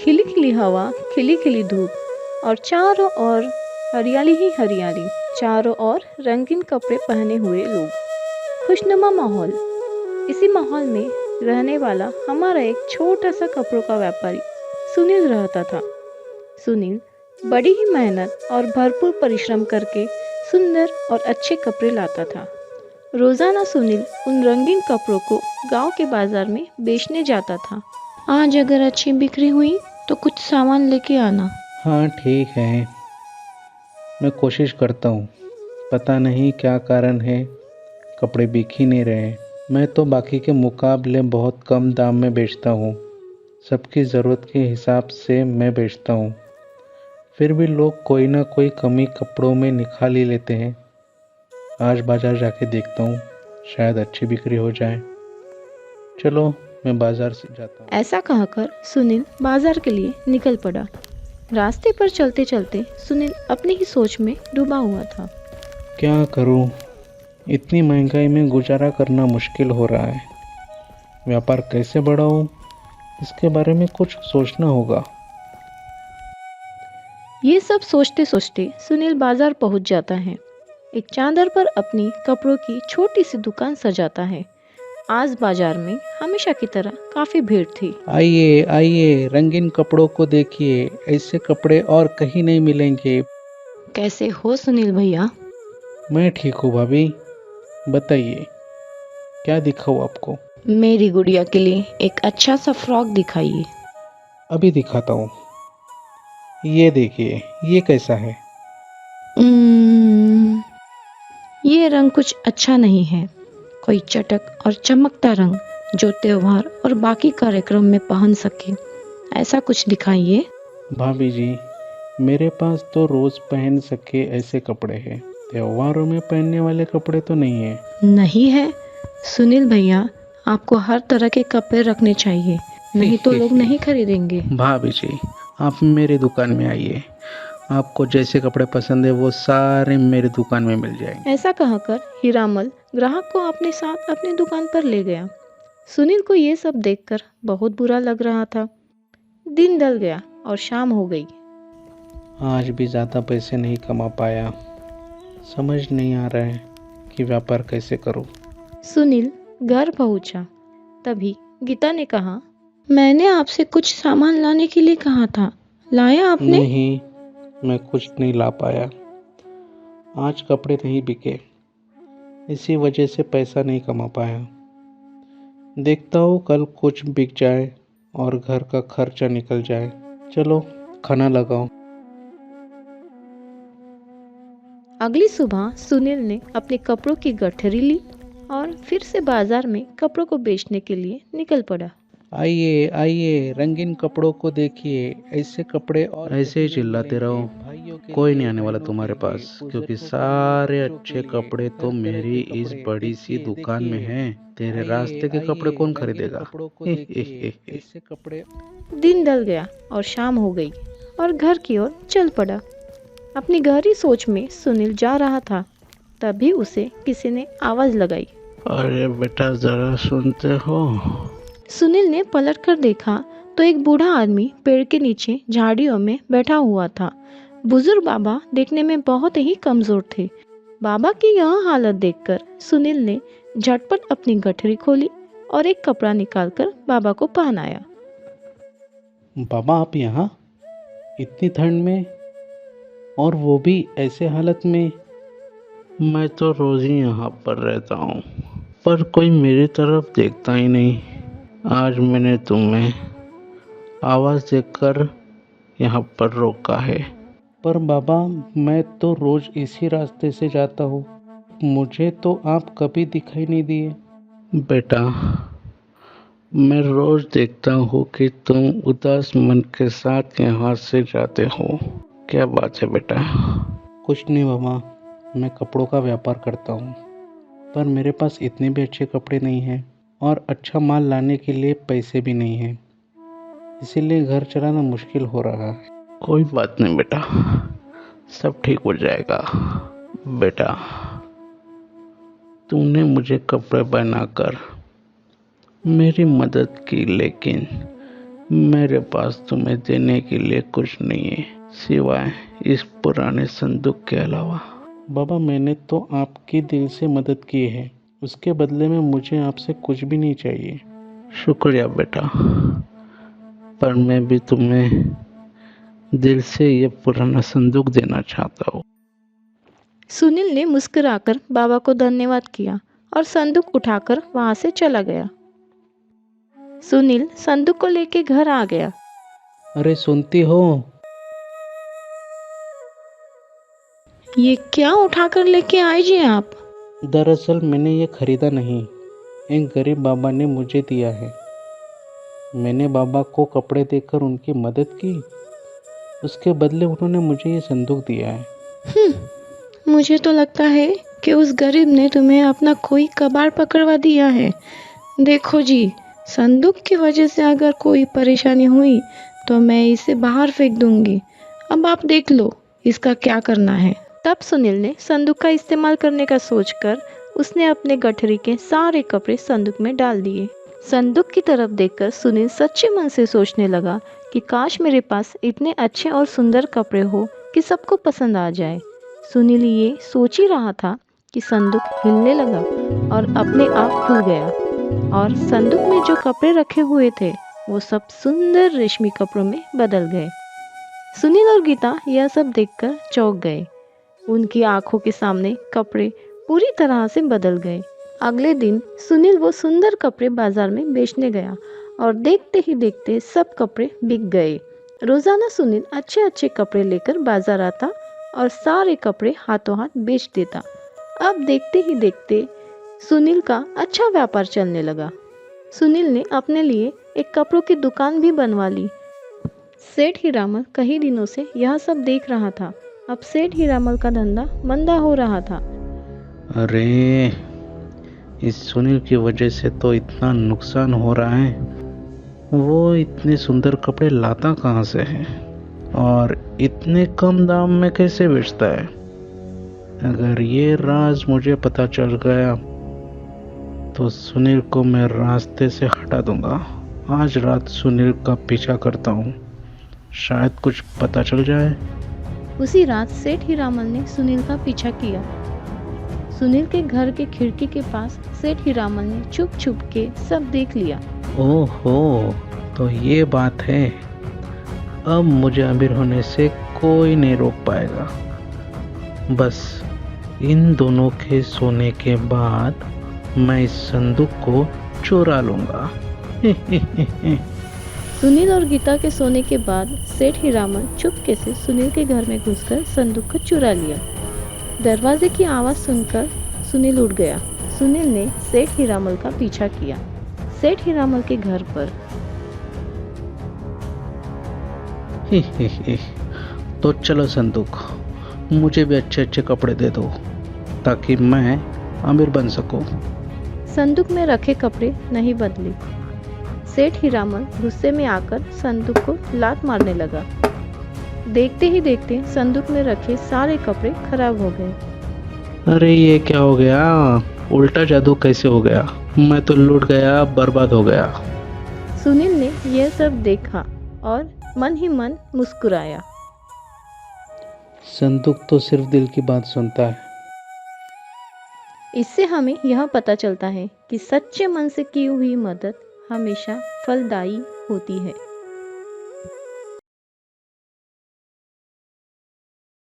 खिली खिली हवा, खिली खिली धूप और चारों ओर हरियाली ही हरियाली। चारों ओर रंगीन कपड़े पहने हुए लोग, खुशनुमा माहौल। इसी माहौल में रहने वाला हमारा एक छोटा सा कपड़ों का व्यापारी सुनील रहता था। सुनील बड़ी ही मेहनत और भरपूर परिश्रम करके सुंदर और अच्छे कपड़े लाता था। रोजाना सुनील उन रंगीन कपड़ों को गांव के बाजार में बेचने जाता था। आज अगर अच्छी बिक्री हुई तो कुछ सामान लेके आना। हाँ ठीक है, मैं कोशिश करता हूँ। पता नहीं क्या कारण है, कपड़े बिक ही नहीं रहे। मैं तो बाकी के मुकाबले बहुत कम दाम में बेचता हूँ। सबकी ज़रूरत के हिसाब से मैं बेचता हूँ, फिर भी लोग कोई ना कोई कमी कपड़ों में निकाल ही लेते हैं। आज बाज़ार जाके देखता हूँ, शायद अच्छी बिक्री हो जाए। चलो मैं बाज़ार से जाता हूँ। ऐसा कहकर सुनील बाजार के लिए निकल पड़ा। रास्ते पर चलते चलते सुनील अपनी ही सोच में डूबा हुआ था। क्या करूँ, इतनी महंगाई में गुजारा करना मुश्किल हो रहा है। व्यापार कैसे बढ़ाऊँ, इसके बारे में कुछ सोचना होगा। ये सब सोचते सोचते सुनील बाजार पहुंच जाता है। एक चादर पर अपनी कपड़ों की छोटी सी दुकान सजाता है। आज बाजार में हमेशा की तरह काफी भीड़ थी। आइए आइए, रंगीन कपड़ों को देखिए, ऐसे कपड़े और कहीं नहीं मिलेंगे। कैसे हो सुनील भैया? मैं ठीक हूँ भाभी, बताइए क्या दिखाऊँ आपको। मेरी गुड़िया के लिए एक अच्छा सा फ्रॉक दिखाइए। अभी दिखाता हूँ। ये देखिए, ये कैसा है। उम्म, ये रंग कुछ अच्छा नहीं है। कोई चटक और चमकता रंग जो त्योहार और बाकी कार्यक्रम में पहन सके, ऐसा कुछ दिखाइए। भाभी जी, मेरे पास तो रोज़ पहन सके ऐसे कपड़े हैं, त्योहारों में पहनने वाले कपड़े तो नहीं है। नहीं है सुनील भैया, आपको हर तरह के कपड़े रखने चाहिए, नहीं तो लोग नहीं खरीदेंगे। भाभी जी, आप मेरी दुकान में आइए, आपको जैसे कपड़े पसंद है वो सारे मेरी दुकान में मिल जाएंगे। ऐसा कहकर हीरामल ग्राहक को अपने साथ अपनी दुकान पर ले गया। सुनील को ये सब देखकर बहुत बुरा लग रहा था। दिन ढल गया और शाम हो गई। आज भी ज़्यादा पैसे नहीं कमा पाया, समझ नहीं आ रहा है कि व्यापार कैसे करूं। सुनील घर पहुंचा। तभी गीता ने कहा, मैंने आपसे कुछ सामान लाने के लिए कहा था, लाया आपने? नहीं, मैं कुछ नहीं ला पाया। आज कपड़े नहीं बिके, इसी वजह से पैसा नहीं कमा पाया। देखता हूँ कल कुछ बिक जाए और घर का खर्चा निकल जाए। चलो खाना लगाओ। अगली सुबह सुनील ने अपने कपड़ों की गठरी ली और फिर से बाजार में कपड़ों को बेचने के लिए निकल पड़ा। आइए आइए, रंगीन कपड़ों को देखिए, ऐसे कपड़े और ऐसे ही चिल्लाते रहो, कोई नहीं आने वाला तुम्हारे पास, क्योंकि सारे अच्छे कपड़े तो मेरी इस बड़ी सी दुकान में हैं। तेरे रास्ते के कपड़े कौन खरीदेगा। ऐसे कपड़े। दिन ढल गया और शाम हो गई और घर की ओर चल पड़ा। अपनी गहरी सोच में सुनील जा रहा था, तभी उसे किसी ने आवाज लगाई। अरे बेटा, जरा सुनते हो। सुनील ने पलट कर देखा तो एक बूढ़ा आदमी पेड़ के नीचे झाड़ियों में बैठा हुआ था। बुजुर्ग बाबा देखने में बहुत ही कमजोर थे। बाबा की यह हालत देखकर सुनील ने झटपट अपनी गठरी खोली और एक कपड़ा निकालकर बाबा को पहनाया। बाबा, आप यहाँ इतनी ठंड में, और वो भी ऐसे हालत में। मैं तो रोज ही यहाँ पर रहता हूँ, पर कोई मेरी तरफ देखता ही नहीं। आज मैंने तुम्हें आवाज़ देकर यहाँ पर रोका है। पर बाबा, मैं तो रोज इसी रास्ते से जाता हूँ, मुझे तो आप कभी दिखाई नहीं दिए। बेटा, मैं रोज देखता हूँ कि तुम उदास मन के साथ यहाँ से जाते हो। क्या बात है बेटा? कुछ नहीं मामा, मैं कपड़ों का व्यापार करता हूँ, पर मेरे पास इतने भी अच्छे कपड़े नहीं हैं और अच्छा माल लाने के लिए पैसे भी नहीं हैं, इसीलिए घर चलाना मुश्किल हो रहा है। कोई बात नहीं बेटा, सब ठीक हो जाएगा। बेटा, तुमने मुझे कपड़े पहनाकर मेरी मदद की, लेकिन मेरे पास तुम्हें देने के लिए कुछ नहीं है सिवाय इस पुराने संदूक के अलावा। बाबा, मैंने तो आपकी दिल से मदद की है, उसके बदले में मुझे आपसे कुछ भी नहीं चाहिए। शुक्रिया बेटा, पर मैं भी तुम्हें दिल से ये पुराना संदूक देना चाहता हूँ। सुनील ने मुस्कुराकर बाबा को धन्यवाद किया और संदूक उठाकर वहां से चला गया। सुनील संदूक को लेके घर आ गया। अरे सुनती हो? ये क्या उठाकर लेके आए जी आप? दरअसल मैंने ये खरीदा नहीं, एक गरीब बाबा ने मुझे दिया है। मैंने बाबा को कपड़े देकर उनकी मदद की, उसके बदले उन्होंने मुझे ये संदूक दिया है। मुझे तो लगता है कि उस गरीब ने तुम्हें अपना कोई कबाड़ पकड़वा दिया है। देखो जी, संदूक की वजह से अगर कोई परेशानी हुई तो मैं इसे बाहर फेंक दूंगी। अब आप देख लो इसका क्या करना है। तब सुनील ने संदूक का इस्तेमाल करने का सोचकर उसने अपने गठरी के सारे कपड़े संदूक में डाल दिए। संदूक की तरफ देखकर सुनील सच्चे मन से सोचने लगा कि काश मेरे पास इतने अच्छे और सुंदर कपड़े हो कि सबको पसंद आ जाए। सुनील ये सोच ही रहा था कि संदूक हिलने लगा और अपने आप खुल गया और संदूक में जो कपड़े रखे हुए थे वो सब सुंदर रेशमी कपड़ों में बदल गए। सुनील और गीता यह सब देखकर चौंक गए। उनकी आंखों के सामने कपड़े पूरी तरह से बदल गए। अगले दिन सुनील वो सुंदर कपड़े बाजार में बेचने गया और देखते ही देखते सब कपड़े बिक गए। रोजाना सुनील अच्छे अच्छे कपड़े लेकर बाजार आता और सारे कपड़े हाथों हाथ बेच देता। अब देखते ही देखते सुनील का अच्छा व्यापार चलने लगा। सुनील ने अपने लिए एक कपड़ों की दुकान भी बनवा ली। सेठ हीरामल कई दिनों से यह सब देख रहा था। अब सेठ हीरामल का धंधा मंदा हो रहा था। अरे, इस सुनील की वजह से तो इतना नुकसान हो रहा है। वो इतने सुंदर कपड़े लाता कहाँ से है और इतने कम दाम में कैसे बेचता है? अगर ये राज मुझे पता चल गया तो सुनील को मैं रास्ते से हटा दूंगा। आज रात सुनील का पीछा करता हूँ, शायद कुछ पता चल जाए। उसी रात सेठ हीरामल ने सुनील का पीछा किया। सुनील के घर के खिड़की के पास सेठ हीरामल ने छुप छुप के सब देख लिया। ओहो, तो ये बात है। अब मुझे अमीर होने से कोई नहीं रोक पाएगा। बस इन दोनों के सोने के बाद मैं इस संदूक को चुरा लूंगा। सुनील और गीता के सोने के बाद सेठ हीरामल चुपके से सुनील के घर में घुसकर संदूक को चुरा लिया। दरवाजे की आवाज सुनकर सुनील उठ गया। सुनील ने सेठ हीरामल का पीछा किया। सेठ हीरामल के घर पर तो चलो संदूक, मुझे भी अच्छे अच्छे कपड़े दे दो ताकि मैं अमीर बन सकूं। संदूक में रखे कपड़े नहीं बदले। सेठ हीरामल गुस्से में आकर संदूक को लात मारने लगा। देखते ही देखते संदूक में रखे सारे कपड़े खराब हो गए। अरे ये क्या हो गया? उल्टा जादू कैसे हो गया? मैं तो लूट गया, बर्बाद हो गया। सुनील ने यह सब देखा और मन ही मन मुस्कुराया। संदूक तो सिर्फ दिल की बात सुनता है। इससे हमें यह पता चलता है कि सच्चे मन से की हुई मदद हमेशा फलदायी होती है।